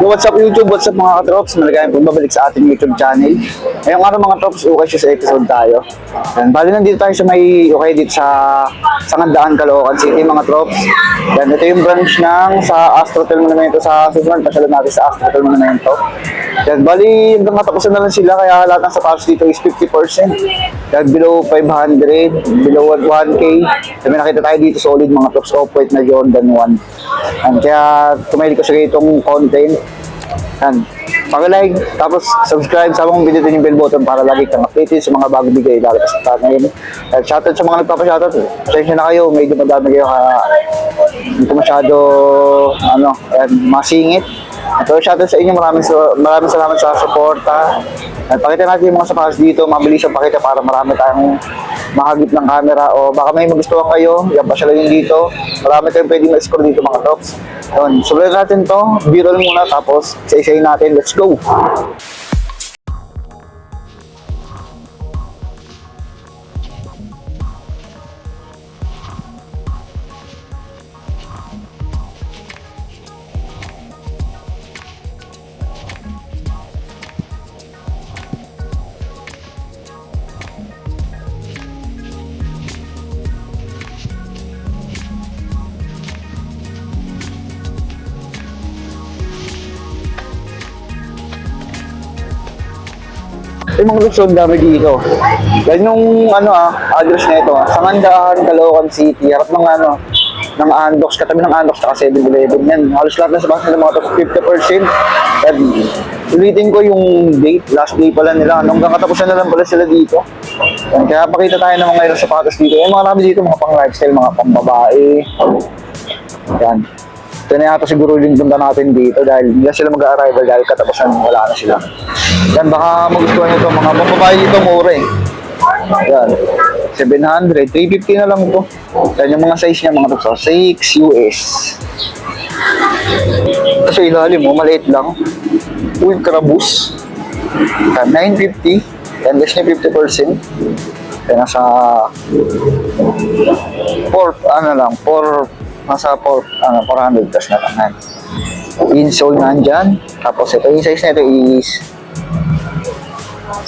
What's up YouTube? What's up mga katrops? Maligayang pagbabalik sa ating YouTube channel. Ngayong araw mga trops, okay siya sa episode tayo. Yan, bali nandito tayo sa may okay dito sa Sangandaan, Caloocan City mga trops. Yan, ito yung branch ng sa Astrotel Monumento sa susunod. Pasyalan natin sa Astrotel Monumento. Yan, bali hanggang katapusan na lang sila kaya lahat ng sapatos dito is 50%. Yan, below 500, below 1K. Yan, may nakita tayo dito solid mga trops, off-white na Jordan 1. Yan, kaya tumahilig ko sa itong content. Yan. Pag-like, tapos subscribe, sama mong pindutin yung bell button para lagi kang updated sa mga bagong video ilalabas na tayo ngayon. Shoutout sa mga nagpapa-shoutout. Pasensya na kayo, medyo madami kayo kaya hindi ko masyado masingit. So shoutout sa inyo, maraming salamat sa suporta. At pakita natin yung mga sapatos dito, mabilis yung pakita para marami tayong mahagip ng camera o baka may magustuhan kayo, yan pa siya lang dito. Marami tayong pwedeng ma-score dito mga tops. Yun, subukan natin to, b-roll muna tapos isa-isayin natin, let's go! Yung mga gusto dami dito. Yan yung address na ito. Sangandaan, Caloocan City. Harap ng ng Andox, katabi ng Andox saka 7-Eleven yan. Halos lahat ng sapatos ng mga top 50%. At ulitin ko yung date, last day pala nila. Hanggang katapusan na lang pala sila dito. Yan, kaya pakita tayo ng mga ilang sapatos dito. Yung mga marami dito, mga pang lifestyle, mga pang babae. Yan. Ito na yata siguro yung punta natin dito dahil hindi sila mag-arrival dahil katapusan wala na sila. Yan, baka magustuhan nyo ito. Mga pambabae dito mura eh. Yan. 700, 350 na lang ito. Yan yung mga size niya mga to. 6 US. Kasi ilalim mo, maliit lang. Ultra boost. Yan, 950. Yan, less niya 50%. Yan, nasa 400 plus na lang. Insole nandyan. Tapos ito, yung size na ito is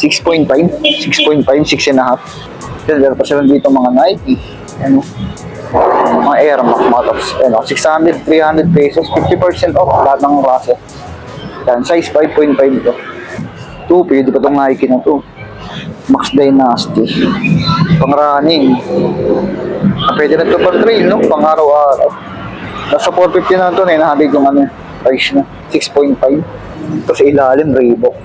6.5, 6.5, 6.5. Then, pa sila dito mga Nike. Mga Air Max, mga tops. 600, 300 pesos, 50% off lahat ng klase. Yan, size 5.5 ito. Ito, pwede pa itong Nike na ito. Max Dynasty. Pang running. Pwede na ito pang trail, no? Pang araw-araw. Nasa 450 na ito, 900 yung price na. 6.5. Ito sa ilalim, Reebok.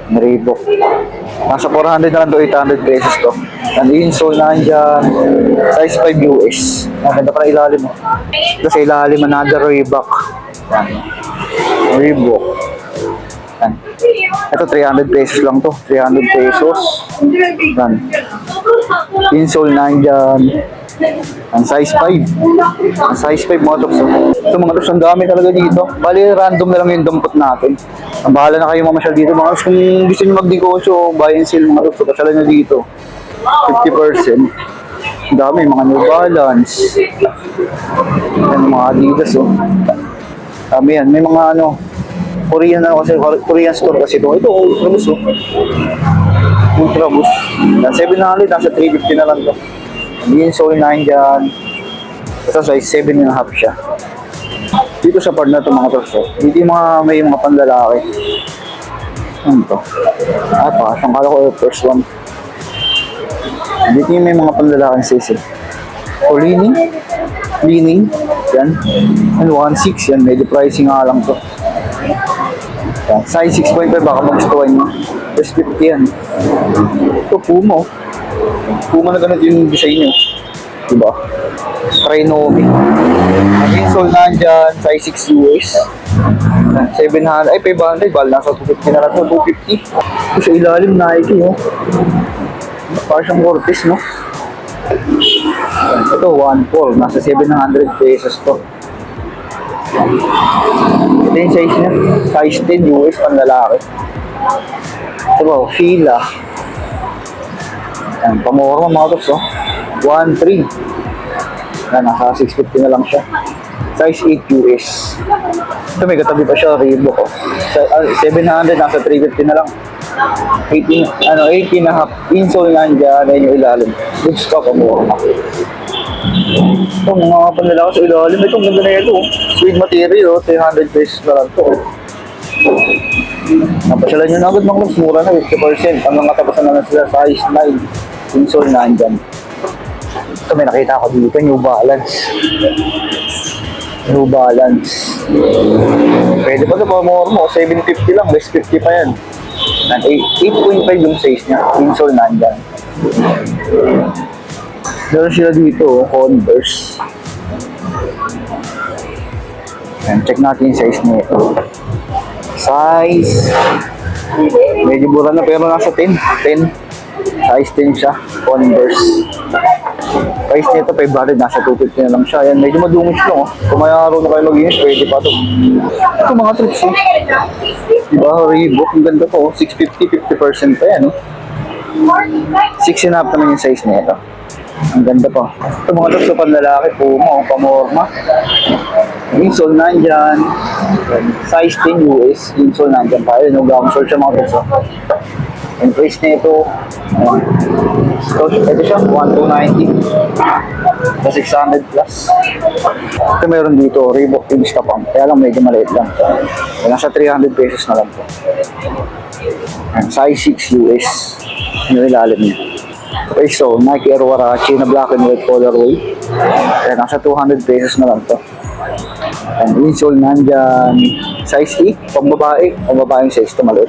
Reebok. Nasa 400 na lang ito, 800 pesos to. Ang insole na andyan. Size 5 US. Maganda pa na ilalim. Ito sa ilalim, another Reebok. Reebok. Yan. Ito 300 pesos lang to. 300 pesos. Yan. Insole na andyan. Ang size 5. Ang size 5 mga tops. Ito mga tops, ang dami talaga dito. Bali, random na lang yung dumpot natin. Ang bahala na kayo mamasyal dito. Mga tops, kung gusto nyo magnegosyo, buy and sell mga tops, pasyalan nyo dito. 50%. Ang dami, mga New Balance. Yan, mga Adidas, oh. Dami yan. May mga Korean kasi, Korean store kasi ito. Ito, Ultra Boost, oh. Ultra Boost. 700, nasa 350 na lang to. Yung insole na dyan. Ito size 7.5 siya. Dito sa part na ito mga torso. Dito yung may mga panlalaki. Ano ito? Siyang kala ko first one. Dito yung may mga panlalaking size. Leaning. Yan. And 1.6 yan. Medyo pricing nga lang to. Yan. Size 6.5 baka magustuhan nyo. Plus 50 yan. Ito Puma. Puma na ganun yung design nyo. Diba? Renomi. Ang insole na dyan, size 6 US. 700, 500, bal nasa 250 na lang ito, 250. Ito sa ilalim, Nike, oh. Parang siyang Cortez, no? Ito, 1.4, nasa 700 pesos to. Ito yung size niya, size 10 US, panlalaki. Ito ba, Fila. Yan, pamura mga tops, oh. 1.3. Yan, nasa 650 na lang siya. Size 8 US. Ito may katabi pa siya, Reebok ko. 700, nasa 350 na lang. 18 na half. Insole nandiyan, ayun yung ilalim. Good stock ang mura. Ito, mga panlalaki sa ilalim. Ito, ganda na ito. Sweet material, 300 pesos na lang ito. Napasyalan nyo na agad mga clubs, mura na 50%. Hanggang katapasan na lang sila, size 9. Insole nandiyan. Ito, may nakita ako dito, New Balance. New Balance. Pwede pa ito, more mo, 750 lang, less 50 pa yan. 8.5 yung size niya, insole nandyan. Meron sila dito, Converse. Ayan, check natin yung size niya. Size, medyo mura na pero nasa 10. Size 10 siya, Converse. Price nito 500, nasa 250 na lang siya. Ayan, medyo madungis lang. Kung may araw na kayo mag-inis, pwede pa ito. Ito mga trips eh. Diba, Reebok, ang ganda po. 650, 50% pa yan. 6.5 naman yung size nito. Ang ganda pa. Ito mga trips, panlalaki, Puma, Pamorma. Insole nandyan. Size 10 US, insole nandyan pa. Ayan, yung gum short siya mga trips. Yung price nito, ito siya, 1,290. Sa 600 plus. Ito meron dito, Reebok Insta Pump. Kaya lang medyo maliit lang. Nasa 300 pesos na lang po. Size 6 US. Yung ilalim niya. Okay, so Nike Air Warachi na black and white colorway. Kaya nasa 200 pesos na lang to. And insole nandyan. Size 8, pambabae. Pambabaeng size ito, maliit.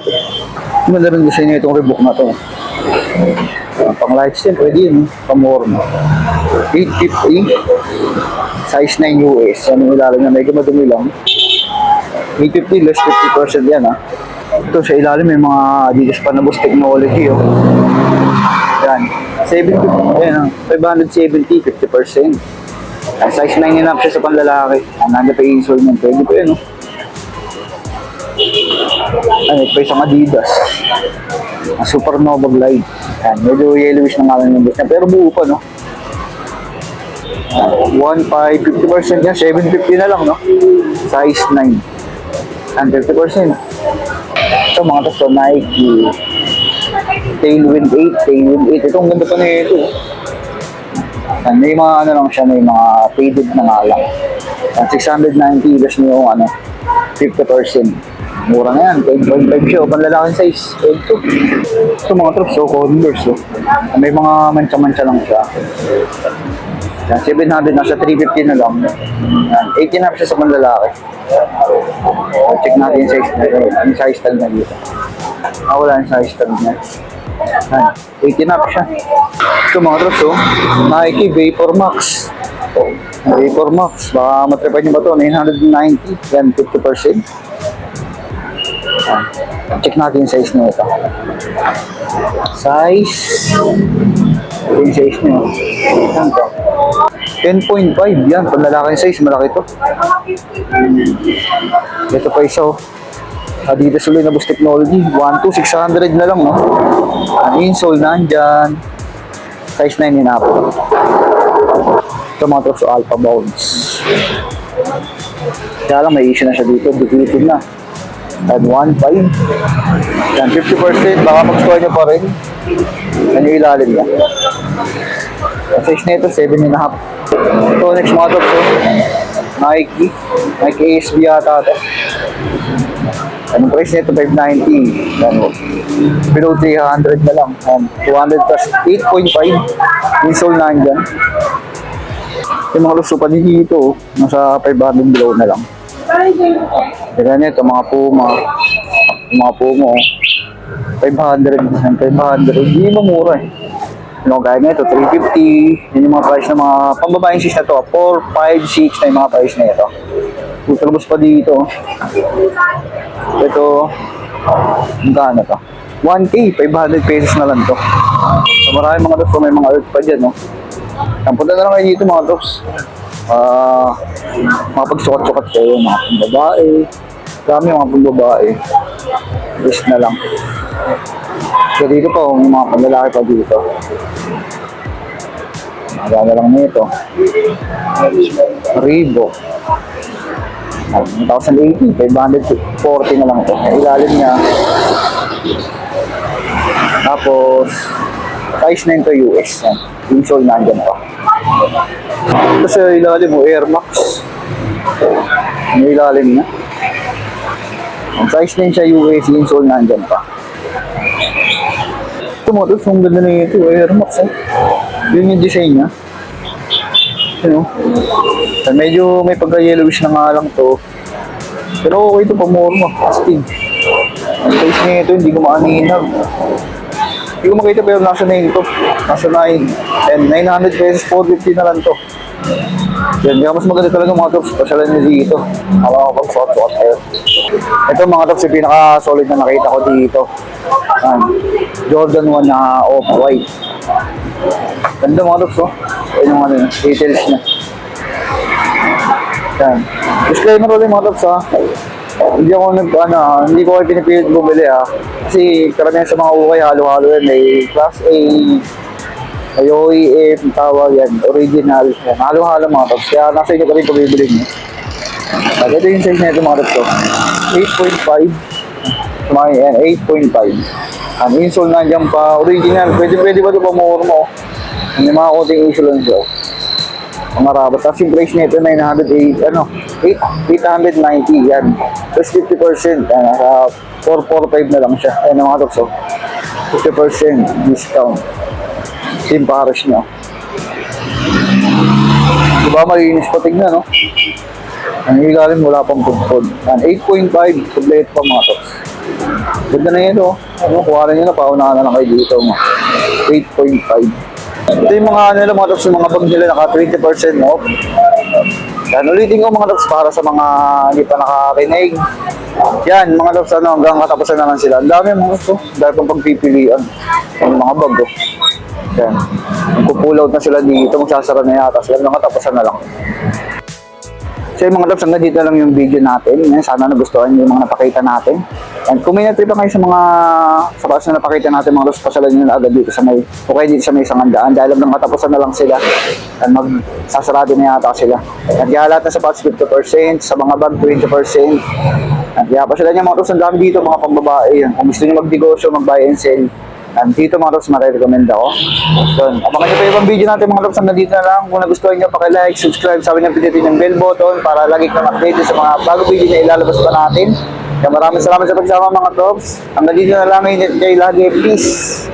Maganda rin design nyo itong Reebok na to. Pang lifestyle, pwede yun. Pamorma. 850. Size 9 US. Yan yung ilalim na medyo madumi lang. 850, less 50% yan ha. Ito sa ilalim may mga Adidas Panabos technology. Oh. Yan. 750. Yan ha. 570, 50%. Size 9 and up siya sa panlalaki. Nanda pa yung insole nyo. Pwede po yun. Oh. Ano, ito pa isang Adidas. Supernova Glide. Yan, medyo yellowish na nga lang yung business. Pero buo pa, no? 1.5, 50% yan. 750 na lang, no? Size 9. And 50%. Ito, mga to, so Nike. Tailwind 8, Tailwind 8. Ito, ang ganda pa na ito. Yan, may mga ano lang siya, may mga faded na nga lang. Yan, 690, less nyo yung ano, 50%. Mura na yan, 10.5 siya, panlalaking size, 12. Ito mga trips, so Converse, so. May mga mancha-mancha lang siya. Yan, 700, nasa 350 na lang. Yan, 18 na siya sa panlalaki. So, check natin yung size na, yung size tag na dito. Wala yung size tag niya. Yan, 18 na siya. Ito mga trips, so, Nike Vapor Max. Vapor Max, baka matripan nyo ba ito, 990, yan, 50%. Check natin yung size nito. Size. Ito yung size nyo. 10.5. Yan, panlalaking size. Malaki ito. Ito pa isa. Adidas ulit na Boost Technology. 1,600 na lang. No? Insole nandyan. Size 9 and up. Ito mga trops Alpha Bounce. Kaya lang may issue na siya dito. Diklitin na. At 1.5. Yan, 50%. Baka mag-store nyo pa rin. Yan yung ilalim niya. Ang size nito, 7.5. Ito, next mga top. So, Nike. Nike ASB yata ito. Ang price nito, 590. Yan, below 300 na lang. 200 plus 8.5. Insole na dyan. Yung mga luso pa dito, nasa 500 below na lang. Kaya nito, mga Puma. Mga Puma, 500. 500. Hindi mamura eh. Yung kaya nito, 350. Yun yung mga price ng mga pambabaeng sis na to. 4, 5, 6 na yung mga price na ito. Tutalabos pa dito. Ito, magkano to? 1K, 500 pesos na lang to. So maraming mga dogs, may mga earth pa dyan, no? Punta na lang kayo dito mga dogs. Mga pagsukat-sukat kayo, mga pambabae. Dami mga pambabae. List na lang. So dito po, mga panlalaki pa dito. Maganda lang nito. Reebok. 1,080, 540 na lang ito. Ang ilalim niya. Tapos, size na ito US. Yan. Yung sole nandyan pa. Ito sa ilalim mo, Air Max. Yung ilalim niya. Ang size na yun siya US, yung sole nandyan pa. Ito mo, ito, ang ganda na ito, Air Max. Yun yung design niya. Ano? Medyo may pagka-yellowish na nga lang to. Pero okay ito, pamorma, astig. Ang size na ito, hindi ko maaninag. Hindi ko makita pero nasa 9 ito. Nasa 9. And 900 pesos, 450 na lang to. Yan, kaya mas maganda talaga mga tops. Pasyalan nyo dito. Alam ko pag suot-suot kayo. Ito mga tops, yung pinaka-solid na nakita ko dito. Jordan 1 na off-white. Ganda mga tops, oh. Yan yung ano, details niya. Yan. Disclaimer ulit mga tops, ha. Hindi ko kayo pinipilit bumili, ha. Kasi karamihan sa mga ukay, halo-halo yan. May Class A, may OEM, tawag yan, original. Yan, halo-halo mga tops. Kaya nasa inyo pa rin pabibili nyo. Ito yung size na ito mga tops, 8.5. Sumaki yan, 8.5. Ang insole nandiyan pa, original. Pwede ba ito pamura mo? May mga konting issue lang siya. Ang marabas. Tapos yung price nito, 890 yan. Plus 50%. Yan, nasa 445 na lang siya. Ayan ang mga tops, 50% discount. Team Paris niya. Diba malinis pa tignan, no? Ang ilalim wala pang pudpod. 8.5, complete pa mga tops. Ganda na yun, no? Ano, kuha nyo na, paunahan na lang kayo dito, 8.5. Ito yung mga ano mga tops, yung mga bag nila naka 20% off. Yan, ulitin ko mga tops para sa mga hindi pa nakakinig. Yan, mga tops, hanggang katapusan naman sila. Ang dami mga tops, dahil pang pagpipilian. Yung mga bag, Yan. Magpupull out na sila dito, magsasara na yata sila. Hanggang katapusan na lang. So yung mga tops, hanggang dito lang yung video natin. Yan, sana nagustuhan yung mga napakita natin. And kung may natrip pa kayo sa mga sapatos na napakita natin, mga tops, pasalan nyo na agad dito sa may, okay dito sa may Sangandaan. Dahil hanggang katapusan na lang sila. And magsasarado na yata sila. At kaya lahat na sapatos 50%, sa mga bag 20%. At kaya pasalan nyo mga tops, ang dami dito, mga pambabae. Kung gusto nyo magnegosyo, mag-buy and sell. And dito mga tops, marirecommend ako. So, abangan nyo pa yung video natin mga tops, hanggang dito na lang. Kung nagustuhan nyo, like, subscribe, sabi nyo pindutin yung bell button para lagi kang updated sa mga bagong video na ilalabas pa natin. Kaya maraming salamat sa pagsama mga tops. Hanggang dito na lang, ingat kayo lagi. Peace!